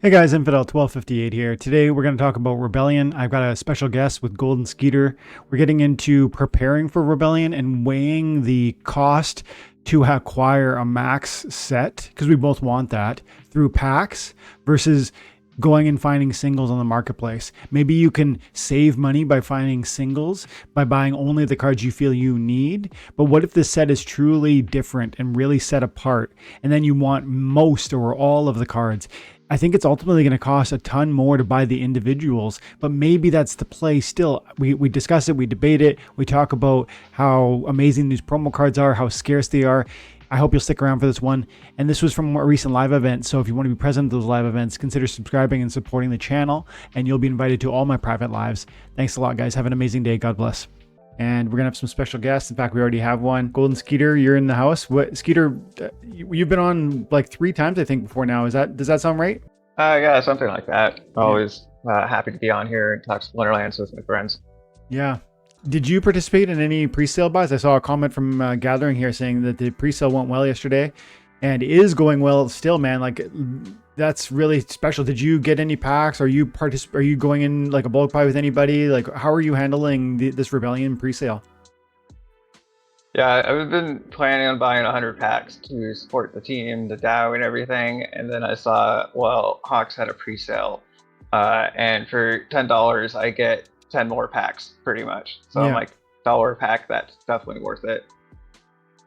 Hey guys, Infidel 1258 here. Today we're going to talk about Rebellion. I've got a special guest with Golden Skeeter. We're getting into preparing for Rebellion and weighing the cost to acquire a max set, because we both want that, through packs versus going and finding singles on the marketplace. Maybe you can save money by finding singles by buying only the cards you feel you need. But what if this set is truly different and really set apart, and then you want most or all of the cards? I think it's ultimately going to cost a ton more to buy the individuals, but maybe that's the play still. We discuss it, we debate it, we talk about how amazing these promo cards are, how scarce they are. I hope you'll stick around for this one. And this was from a recent live event, so if you want to be present at those live events, consider subscribing and supporting the channel, and you'll be invited to all my private lives. Thanks a lot, guys. Have an amazing day. God bless. And we're gonna have some special guests. In fact, we already have one. Golden Skeeter, you're in the house. What, Skeeter? You've been on like 3 times, I think, before now. Does that sound right? Yeah, something like that. Always happy to be on here and talk Splinterlands with my friends. Yeah. Did you participate in any pre-sale buys? I saw a comment from Gathering here saying that the pre-sale went well yesterday, and is going well still, man. Like, that's really special. Did you get any packs? Are you going in like a bulk buy with anybody? Like, how are you handling this Rebellion pre-sale? Yeah, I've been planning on buying 100 packs to support the team, the DAO, and everything. And then I saw, well, Hawks had a pre-sale, and for $10, I get 10 more packs, pretty much. So Yeah. I'm like, $1 a pack, that's definitely worth it.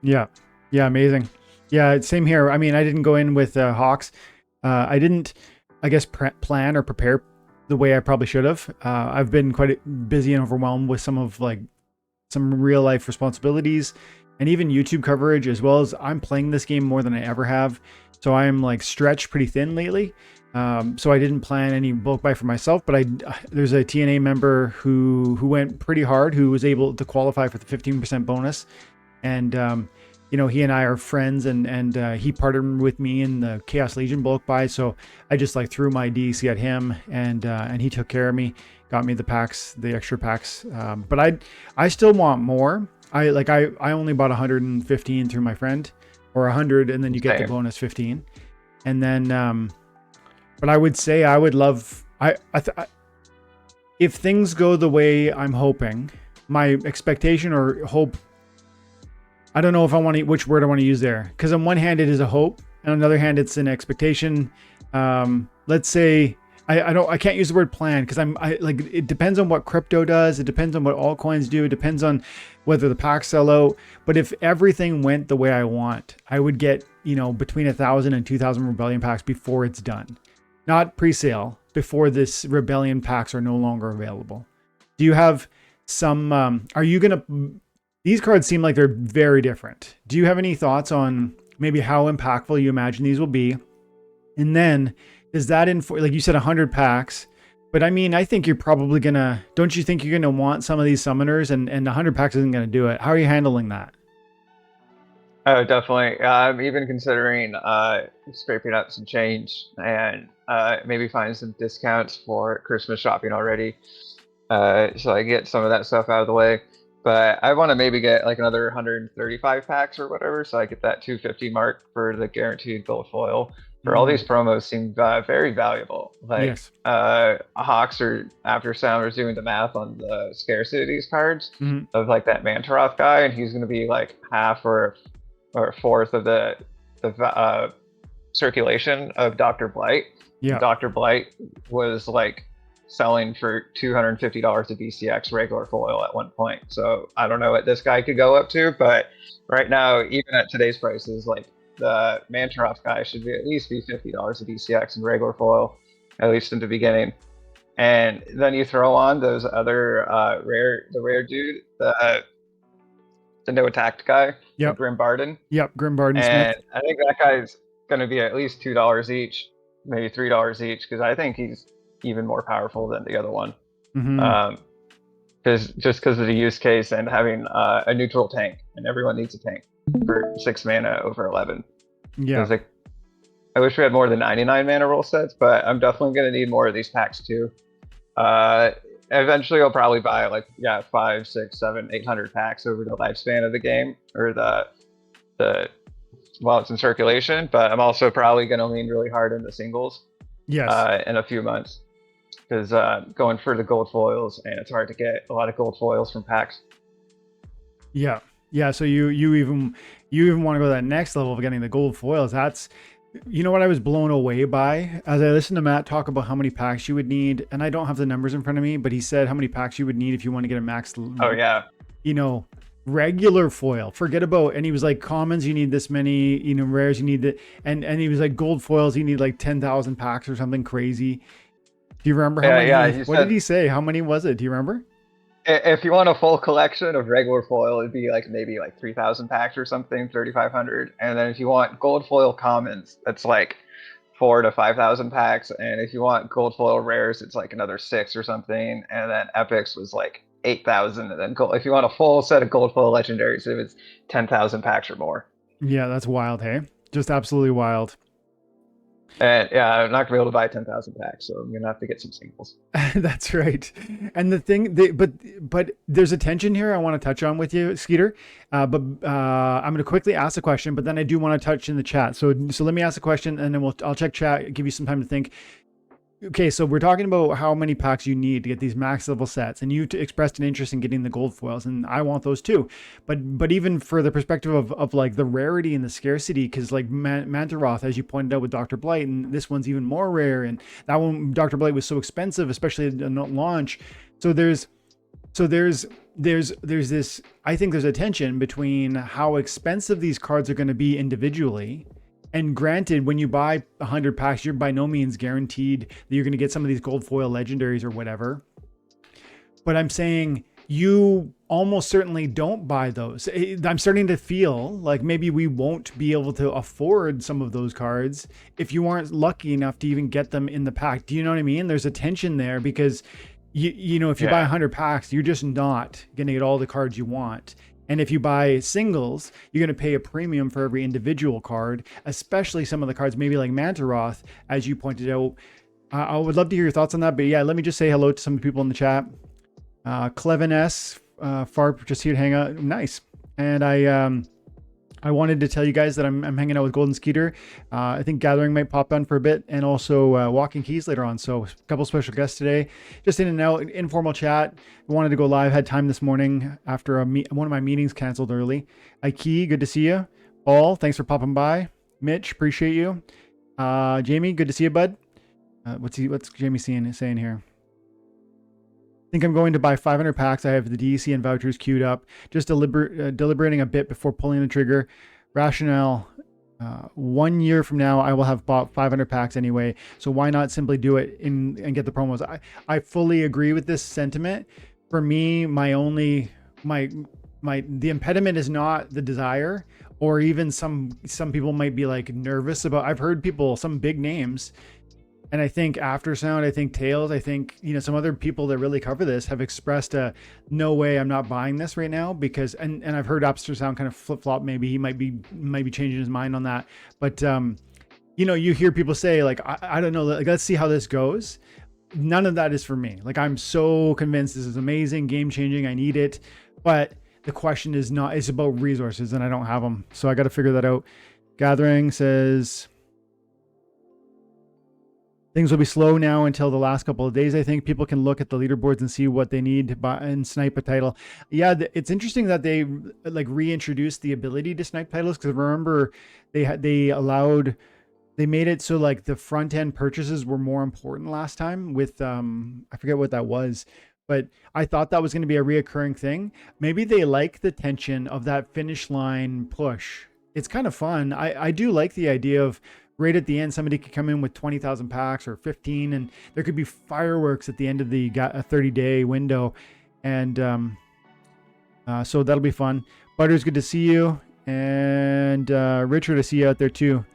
Yeah. Yeah. Amazing. Yeah. Same here. I mean, I didn't go in with Hawks. I didn't, I guess, plan or prepare the way I probably should have. I've been quite busy and overwhelmed with some real life responsibilities and even YouTube coverage, as well as I'm playing this game more than I ever have. So I'm like stretched pretty thin lately. So I didn't plan any bulk buy for myself, but there's a TNA member who went pretty hard, who was able to qualify for the 15% bonus. And, you know, he and I are friends, and he partnered with me in the Chaos Legion bulk buy. So I just like threw my DC at him, and he took care of me, got me the packs, the extra packs. But I still want more. I only bought 115 through my friend, or 100, and then you get the bonus 15. And then, but I would say I would love, if things go the way I'm hoping, my expectation or hope, I don't know if I want to, which word I want to use there. Because on one hand, it is a hope, and on the other hand, it's an expectation. Let's say, I can't use the word plan, because it depends on what crypto does. It depends on what altcoins do. It depends on whether the packs sell out. But if everything went the way I want, I would get, between 1,000 and 2,000 Rebellion packs before it's done. Not pre-sale, before this Rebellion packs are no longer available. Do you have some, these cards seem like they're very different. Do you have any thoughts on maybe how impactful you imagine these will be? And then, does that like you said, 100 packs, but I mean, I think you're probably don't you think you're gonna want some of these summoners, and 100 packs isn't gonna do it? How are you handling that? Oh, definitely. I'm even considering scraping up some change and maybe find some discounts for Christmas shopping already, so I get some of that stuff out of the way. But I want to maybe get like another 135 packs or whatever, so I get that 250 mark for the guaranteed gold foil. For all these promos seem very valuable. Like, Yes. Hawks are, after Sound was doing the math on the scarcity of these cards, of like that Mantaroth guy, and he's going to be like half or a fourth of the circulation of Dr. Blight. Yeah. Dr. Blight was like selling for $250 a DCX regular foil at one point. So I don't know what this guy could go up to, but right now, even at today's prices, like the Mantaroth guy should be at least $50 a DCX in regular foil, at least in the beginning. And then you throw on those other the rare dude, the no attacked guy, Yep. Grim Barden. Yep, Grim Barden and Smith. I think that guy's going to be at least $2 each, maybe $3 each, because I think he's even more powerful than the other one. Because of the use case and having a neutral tank, and everyone needs a tank for 6 mana over 11. Yeah. Like, I wish we had more than 99 mana roll sets, but I'm definitely going to need more of these packs too. Eventually I'll probably buy 5, 6, 7, 800 packs over the lifespan of the game, or while it's in circulation, but I'm also probably going to lean really hard into singles. Yes. in a few months, because going for the gold foils, and it's hard to get a lot of gold foils from packs. Yeah. Yeah. So you even want to go to that next level of getting the gold foils. That's, you know what I was blown away by as I listened to Matt talk about how many packs you would need, and I don't have the numbers in front of me, but he said how many packs you would need if you want to get a max, Oh yeah, you know, regular foil. Forget about, and he was like, commons you need this many, you know, rares you need that, and he was like, gold foils you need like 10,000 packs or something crazy. Do you remember how yeah, yeah. many? He What did said he say? How many was it? Do you remember? if you want a full collection of regular foil, it'd be like maybe like 3,000 packs or something, 3,500. And then if you want gold foil commons, that's like 4 to 5,000 packs. And if you want gold foil rares, it's like another 6 or something. And then epics was like 8,000. And then gold, if you want a full set of gold foil legendaries, it was 10,000 packs or more. Yeah, that's wild. Hey, just absolutely wild. And yeah, I'm not gonna be able to buy 10,000 packs, so I'm gonna have to get some singles. That's right. And the thing, but there's a tension here I want to touch on with you, Skeeter. But I'm going to quickly ask a question, but then I do want to touch in the chat. So let me ask a question, and then I'll check chat, give you some time to think. Okay, so we're talking about how many packs you need to get these max level sets, and you expressed an interest in getting the gold foils, and I want those too. But even for the perspective of like the rarity and the scarcity, because like Mantaroth, as you pointed out with Dr. Blight, and this one's even more rare, and that one Dr. Blight was so expensive, especially at launch. So there's this. I think there's a tension between how expensive these cards are going to be individually. And granted, when you buy 100 packs, you're by no means guaranteed that you're going to get some of these gold foil legendaries or whatever. But I'm saying you almost certainly don't buy those. I'm starting to feel like maybe we won't be able to afford some of those cards if you aren't lucky enough to even get them in the pack. Do you know what I mean? There's a tension there because you know, if you buy 100 packs, you're just not going to get all the cards you want. And if you buy singles, you're going to pay a premium for every individual card, especially some of the cards, maybe like Mantaroth, as you pointed out. I would love to hear your thoughts on that. But yeah, let me just say hello to some people in the chat. Clevin S, Farp, just here to hang out. Nice. And I wanted to tell you guys that I'm hanging out with Golden Skeeter. I think Gathering might pop on for a bit, and also Walking Keys later on. So a couple special guests today. Just in and out, informal chat. Wanted to go live. Had time this morning after one of my meetings canceled early. Ike, good to see you. Paul, thanks for popping by. Mitch, appreciate you. Jamie, good to see you, bud. What's Jamie saying here? I think I'm going to buy 500 packs. I have the DEC and vouchers queued up. Just deliberating a bit before pulling the trigger. Rationale. 1 year from now, I will have bought 500 packs anyway. So why not simply do it and get the promos? I fully agree with this sentiment. For me, the impediment is not the desire, or even some people might be like nervous about. I've heard people, some big names. And I think Aftersound, I think Tails, I think, you know, some other people that really cover this have expressed no way, I'm not buying this right now because, and I've heard Aftersound kind of flip flop. Maybe he might be changing his mind on that. But, you know, you hear people say like, I don't know, like, let's see how this goes. None of that is for me. Like, I'm so convinced this is amazing, game changing. I need it. But the question is not, it's about resources and I don't have them. So I got to figure that out. Gathering says, things will be slow now until the last couple of days. I think people can look at the leaderboards and see what they need to buy and snipe a title. Yeah, it's interesting that they like reintroduced the ability to snipe titles, because remember they made it so like the front end purchases were more important last time with I forget what that was, but I thought that was going to be a reoccurring thing. Maybe they like the tension of that finish line push. It's kind of fun. I do like the idea of right at the end, somebody could come in with 20,000 packs or 15, and there could be fireworks at the end of the 30-day window. And so that'll be fun. Butters, good to see you. And Richard, I see you out there too.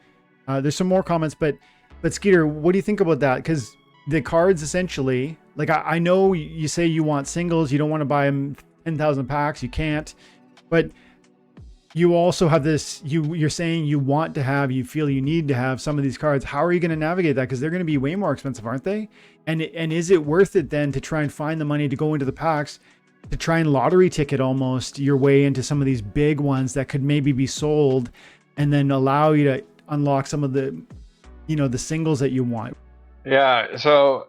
There's some more comments, but Skeeter, what do you think about that? Because the cards essentially, like I know you say you want singles, you don't want to buy them 10,000 packs, you can't. But you also have this, you're saying you want to have, you feel you need to have some of these cards. How are you going to navigate that? Because they're going to be way more expensive, aren't they? And is it worth it then to try and find the money to go into the packs, to try and lottery ticket almost your way into some of these big ones that could maybe be sold and then allow you to unlock some of the, you know, the singles that you want? Yeah, so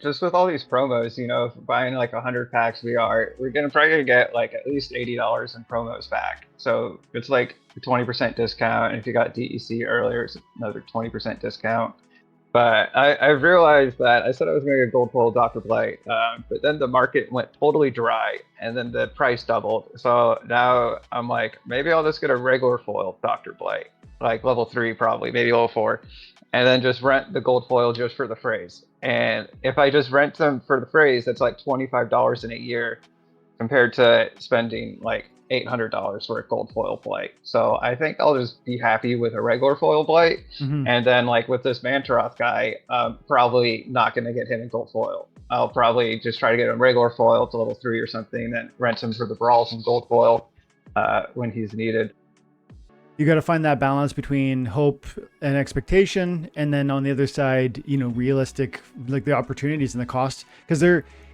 just with all these promos, buying like 100 packs VR, we're gonna probably gonna get like at least $80 in promos back. So it's like a 20% discount, and if you got DEC earlier, it's another 20% discount. But I've realized that I said I was going to get gold foil Dr. Blight, but then the market went totally dry, and then the price doubled. So now I'm like, maybe I'll just get a regular foil Dr. Blight, like level 3 probably, maybe level 4, and then just rent the gold foil just for the phrase. And if I just rent them for the phrase, that's like $25 in a year compared to spending like $800 for a gold foil blight. So I think I'll just be happy with a regular foil blight. Hmm. And then like with this Mantaroth guy, probably not going to get him in gold foil. I'll probably just try to get him regular foil to level 3 or something, then rent him for the brawls and gold foil when he's needed. You got to find that balance between hope and expectation, and then on the other side, realistic, like the opportunities and the cost, because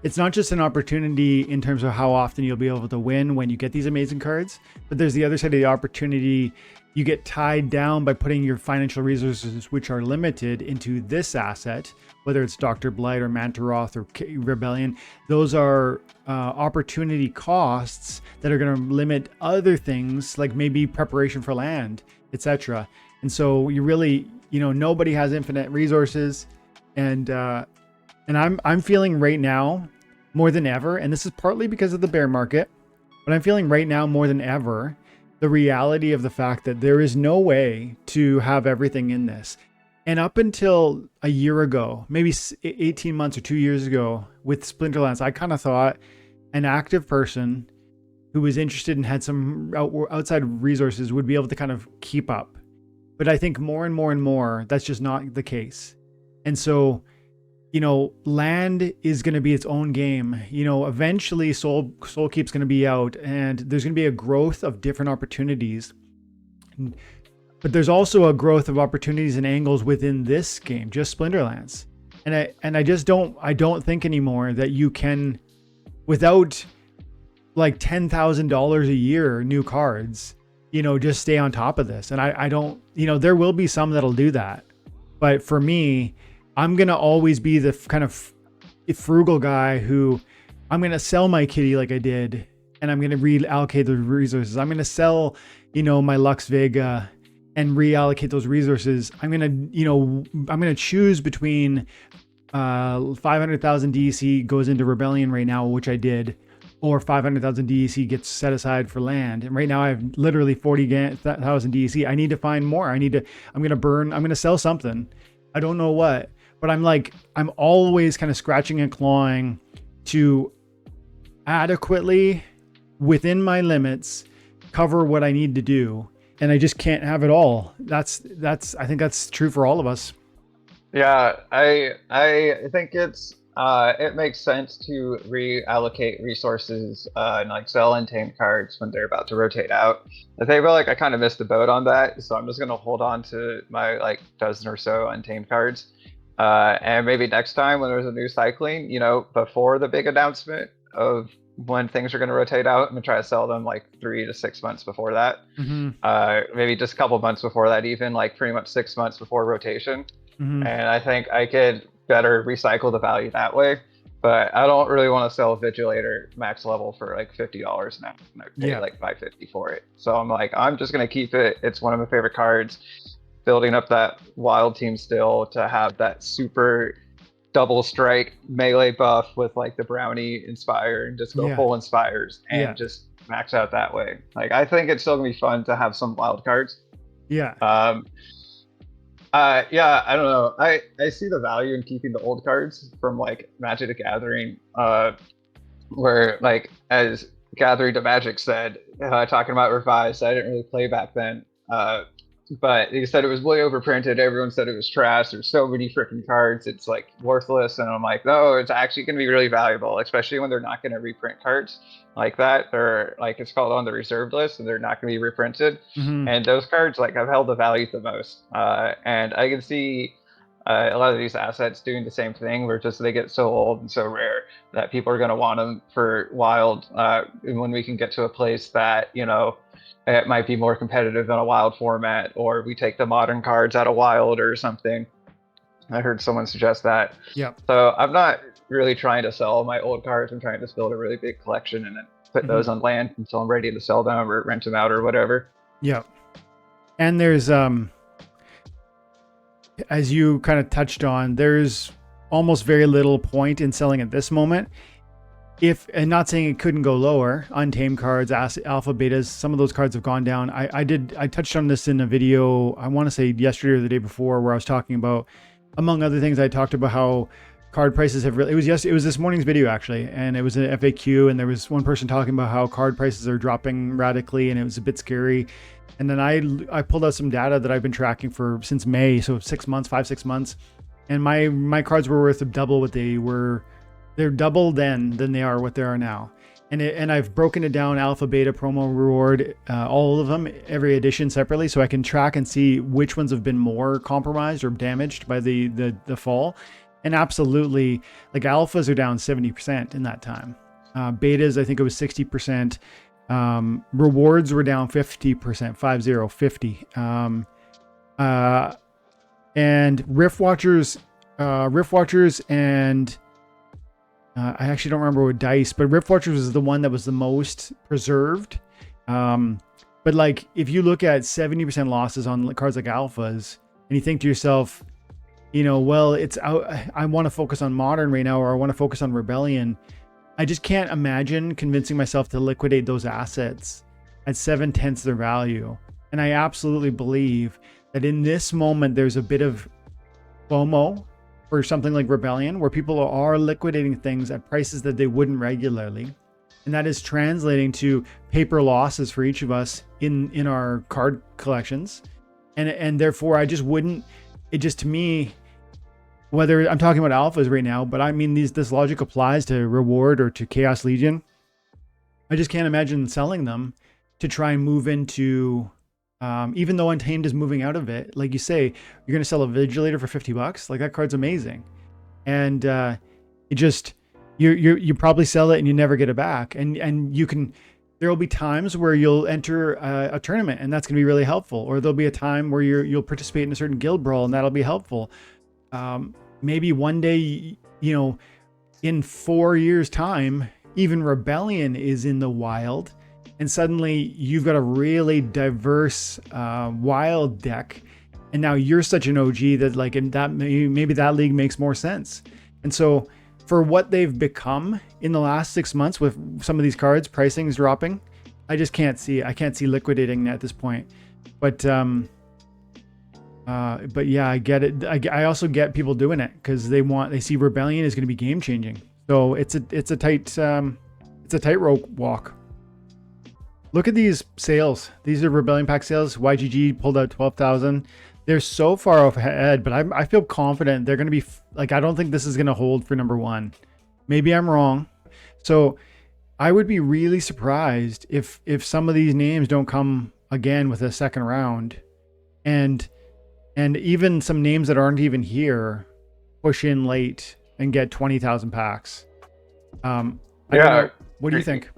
it's not just an opportunity in terms of how often you'll be able to win when you get these amazing cards, but there's the other side of the opportunity. You get tied down by putting your financial resources, which are limited, into this asset, whether it's Dr. Blight or Mantaroth or Rebellion. Those are opportunity costs that are going to limit other things, like maybe preparation for land, etc. And so you really, nobody has infinite resources, and I'm feeling right now more than ever, and this is partly because of the bear market, but I'm feeling right now more than ever the reality of the fact that there is no way to have everything in this. And up until a year ago, maybe 18 months or 2 years ago with Splinterlands, I kind of thought an active person who was interested and had some outside resources would be able to kind of keep up. But I think more and more and more, that's just not the case. And so, land is going to be its own game. Eventually Soul Keep's going to be out, and there's going to be a growth of different opportunities. But there's also a growth of opportunities and angles within this game, just Splinterlands. And I just don't think anymore that you can, without like $10,000 a year new cards, just stay on top of this. And I don't, there will be some that'll do that. But for me, I'm going to always be the kind of frugal guy who I'm going to sell my kitty like I did, and I'm going to reallocate the resources. I'm going to sell, my Lux Vega and reallocate those resources. I'm going to choose between 500,000 DEC goes into Rebellion right now, which I did, or 500,000 DEC gets set aside for land. And right now I have literally 40,000 DEC. I need to find more. I'm going to sell something. I don't know what, but I'm always kind of scratching and clawing to adequately, within my limits, cover what I need to do. And I just can't have it all. I think that's true for all of us. Yeah, I think it makes sense to reallocate resources and like sell untamed cards when they're about to rotate out. I feel like I kind of missed the boat on that, so I'm just gonna hold on to my like dozen or so untamed cards, and maybe next time when there's a new cycling, before the big announcement of when things are going to rotate out, I'm gonna try to sell them like 3 to 6 months before that. Mm-hmm. Maybe just a couple months before that, even like pretty much 6 months before rotation. Mm-hmm. And I think I could better recycle the value that way. But I don't really want to sell Vigilator max level for like $50 now. And I pay like $550 for it. So I'm like, I'm just gonna keep it. It's one of my favorite cards. Building up that wild team still to have that super double strike melee buff with like the brownie inspire and just go full inspires and just max out that way. Like I think it's still gonna be fun to have some wild cards. Yeah. I don't know. I see the value in keeping the old cards from like Magic the Gathering, where like as Gathering to Magic said, talking about Revised, I didn't really play back then. But he said it was way overprinted. Everyone said it was trash. There's so many freaking cards. It's like worthless. And I'm like, no, it's actually going to be really valuable, especially when they're not going to reprint cards like that. They're like, it's called on the reserved list and they're not going to be reprinted. Mm-hmm. And those cards like have held the value the most. And I can see a lot of these assets doing the same thing where just they get so old and so rare that people are going to want them for wild. When we can get to a place that, it might be more competitive in a wild format, or we take the modern cards out of wild or something. I heard someone suggest that. Yeah. So I'm not really trying to sell my old cards. I'm trying to just build a really big collection and then put those on land until I'm ready to sell them or rent them out or whatever. Yeah. And there's as you kind of touched on, there's almost very little point in selling at this moment. If, and not saying it couldn't go lower, untamed cards, alpha betas, some of those cards have gone down. I touched on this in a video, I want to say yesterday or the day before, where I was talking about, among other things, I talked about how card prices have really, it was this morning's video actually, and it was an FAQ, and there was one person talking about how card prices are dropping radically, and it was a bit scary. And then I pulled out some data that I've been tracking for since May, so 6 months, 5-6 months, and my cards were worth double what they were. They're double then than they are what they are now. And I've broken it down, alpha, beta, promo, reward, all of them, every edition separately, so I can track and see which ones have been more compromised or damaged by the fall. And absolutely, like alphas are down 70% in that time. Betas, I think it was 60%. Rewards were down 50%, 50. And Rift Watchers and I actually don't remember what dice, but Rift Watchers was the one that was the most preserved. But like, if you look at 70% losses on cards like alphas, and you think to yourself, you know, well, it's out. I want to focus on modern right now, or I want to focus on rebellion. I just can't imagine convincing myself to liquidate those assets at 7/10 their value. And I absolutely believe that in this moment, there's a bit of FOMO for something like Rebellion, where people are liquidating things at prices that they wouldn't regularly. And that is translating to paper losses for each of us in our card collections. And therefore, I just wouldn't, it just, to me, whether I'm talking about alphas right now, but I mean, this logic applies to Reward or to Chaos Legion. I just can't imagine selling them to try and move into, even though Untamed is moving out of it, like you say, you're going to sell a Vigilator for $50. Like, that card's amazing. And it just, you probably sell it and you never get it back. And you can, there'll be times where you'll enter a tournament and that's going to be really helpful. Or there'll be a time where you'll participate in a certain guild brawl and that'll be helpful. Maybe one day, you know, in 4 years time, even Rebellion is in the wild, and suddenly you've got a really diverse wild deck, and now you're such an OG that, like, in that, maybe that league makes more sense. And so for what they've become in the last 6 months with some of these cards, pricing is dropping. I just can't see liquidating at this point. But yeah, I get it. I also get people doing it because they see Rebellion is going to be game changing. So it's a tightrope walk. Look at these sales. These are Rebellion pack sales. YGG pulled out 12,000. They're so far off ahead, but I feel confident they're going to be like, I don't think this is going to hold for number one. Maybe I'm wrong. So I would be really surprised if some of these names don't come again with a second round, and even some names that aren't even here push in late and get 20,000 packs. I don't know. What do you think?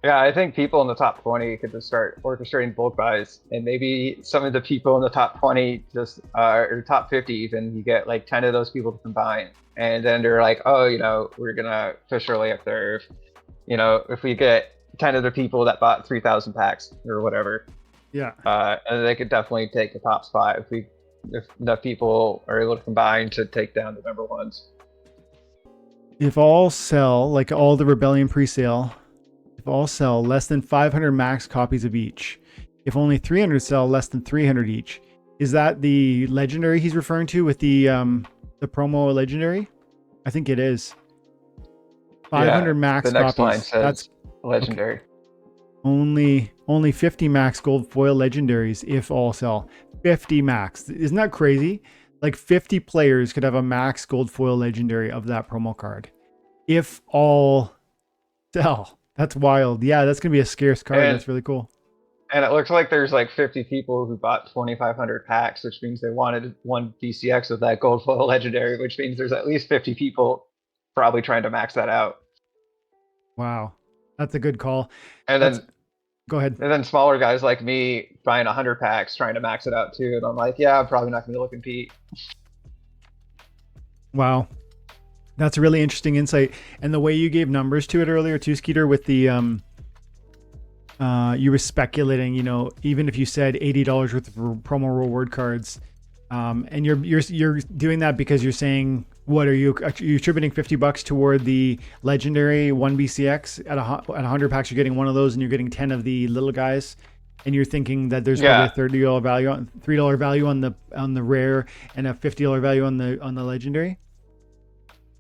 Yeah, I think people in the top 20 could just start orchestrating bulk buys, and maybe some of the people in the top 20 just or top 50 even, you get like 10 of those people to combine, and then they're like, oh, you know, we're gonna fish our way up there. You know, if we get 10 of the people that bought 3,000 packs or whatever. Yeah. And they could definitely take the top spot if enough people are able to combine to take down the number ones. If all sell, like all the Rebellion pre-sale, if all sell less than 500 max copies of each, if only 300 sell less than 300 each, is that the legendary he's referring to with the promo legendary? I think it is. 500 max the next copies. Line says that's legendary. Okay. Only 50 max gold foil legendaries if all sell. 50 max. Isn't that crazy? Like 50 players could have a max gold foil legendary of that promo card if all sell. That's wild. Yeah, that's gonna be a scarce card. That's really cool. And it looks like there's like 50 people who bought 2,500 packs, which means they wanted one DCX of that gold foil legendary, which means there's at least 50 people probably trying to max that out. Wow, that's a good call. And then go ahead. And then smaller guys like me buying 100 packs trying to max it out too, and I'm like, yeah, I'm probably not going to look and compete. Wow. That's a really interesting insight. And the way you gave numbers to it earlier too, Skeeter, with the you were speculating, you know, even if you said $80 worth of promo reward cards, and you're doing that because you're saying, what are you attributing $50 toward the legendary 1 BCX at 100 packs? You're getting one of those, and you're getting 10 of the little guys, and you're thinking that there's probably a $30 value on $3 value on the rare, and a $50 value on the legendary.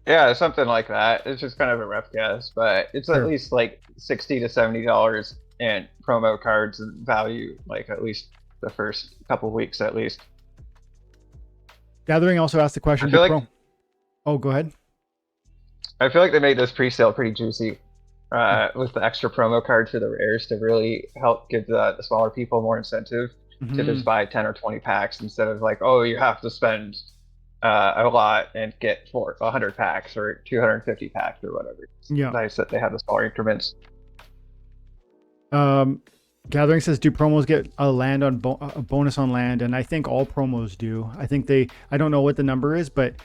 Yeah, something like that. It's just kind of a rough guess, but it's at least like $60 to $70 in promo cards and value, like at least the first couple weeks at least. Gathering also asked the question. Oh, go ahead. I feel like they made this pre-sale pretty juicy with the extra promo card for the rares to really help give the smaller people more incentive to just buy 10 or 20 packs instead of like, oh, you have to spend a lot and get 100 packs or 250 packs or whatever. It's nice that they have the smaller increments. Gathering says, do promos get a land on a bonus on land? And I think all promos do. I think I don't know what the number is, but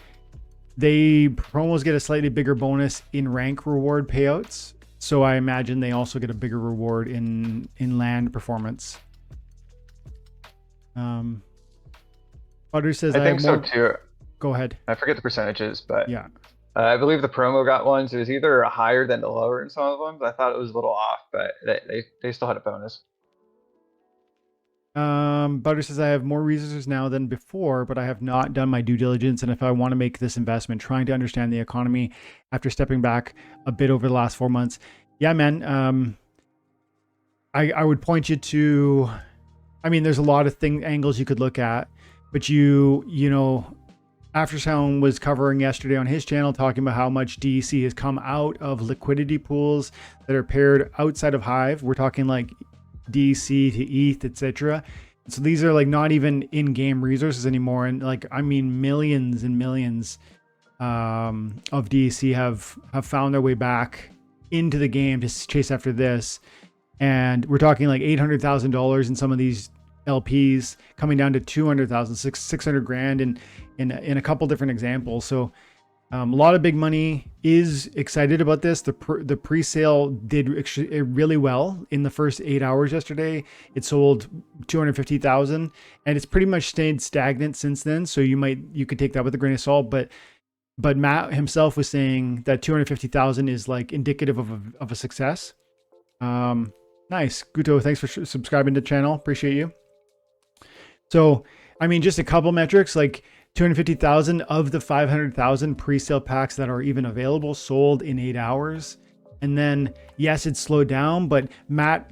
promos get a slightly bigger bonus in rank reward payouts. So I imagine they also get a bigger reward in land performance. Butter says, I think so too. Go ahead. I forget the percentages, but yeah. I believe the promo got ones. It was either higher than the lower in some of them. I thought it was a little off, but they still had a bonus. Butter says, I have more resources now than before, but I have not done my due diligence. And if I want to make this investment, trying to understand the economy after stepping back a bit over the last 4 months. Yeah, man. I would point you to, I mean, there's a lot of angles you could look at, but you know, Aftersound was covering yesterday on his channel, talking about how much DEC has come out of liquidity pools that are paired outside of Hive. We're talking like DEC to ETH, etc. So these are like not even in-game resources anymore. And like, I mean, millions and millions of DEC have found their way back into the game to chase after this. And we're talking like $800,000 in some of these LPs, coming down to 200,000, 600 grand in a couple different examples. So a lot of big money is excited about this. The pre-sale did really well in the first 8 hours yesterday. It sold 250,000, and it's pretty much stayed stagnant since then. So you could take that with a grain of salt, but Matt himself was saying that 250,000 is like indicative of a success. Nice. Guto, thanks for subscribing to the channel. Appreciate you. So, I mean, just a couple metrics, like 250,000 of the 500,000 pre-sale packs that are even available sold in 8 hours. And then, yes, it slowed down, but Matt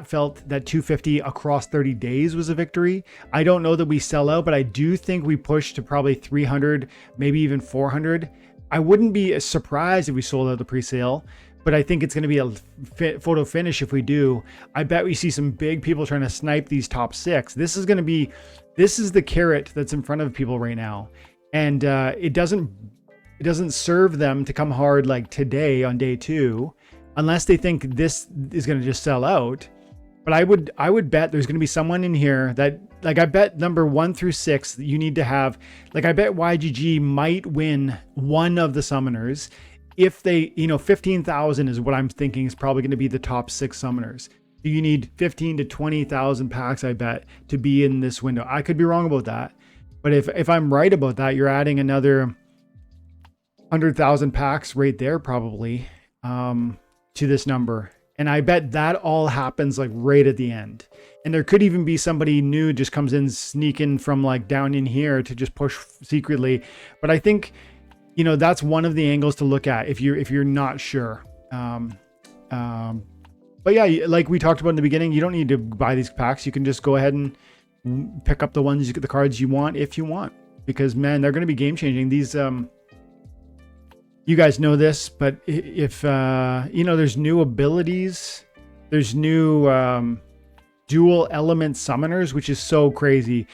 felt that 250 across 30 days was a victory. I don't know that we sell out, but I do think we push to probably 300, maybe even 400. I wouldn't be surprised if we sold out the pre-sale, but I think it's going to be a photo finish if we do. I bet we see some big people trying to snipe these top 6. This is the carrot that's in front of people right now. And it doesn't serve them to come hard like today on day 2, unless they think this is going to just sell out. But I would bet there's going to be someone in here that, like, I bet number 1 through 6 that you need to have, like, I bet YGG might win one of the summoners. If they, 15,000 is what I'm thinking is probably going to be the top 6 summoners. You need 15 to 20,000 packs, I bet, to be in this window. I could be wrong about that, but if I'm right about that, you're adding another 100,000 packs right there probably to this number. And I bet that all happens like right at the end. And there could even be somebody new just comes in sneaking from like down in here to just push secretly. But I think, that's one of the angles to look at if you're not sure. But yeah, like we talked about in the beginning, you don't need to buy these packs. You can just go ahead and pick up the cards you want if you want, because man, they're going to be game changing. These, you guys know this, but if, there's new abilities, there's new dual element summoners, which is so crazy.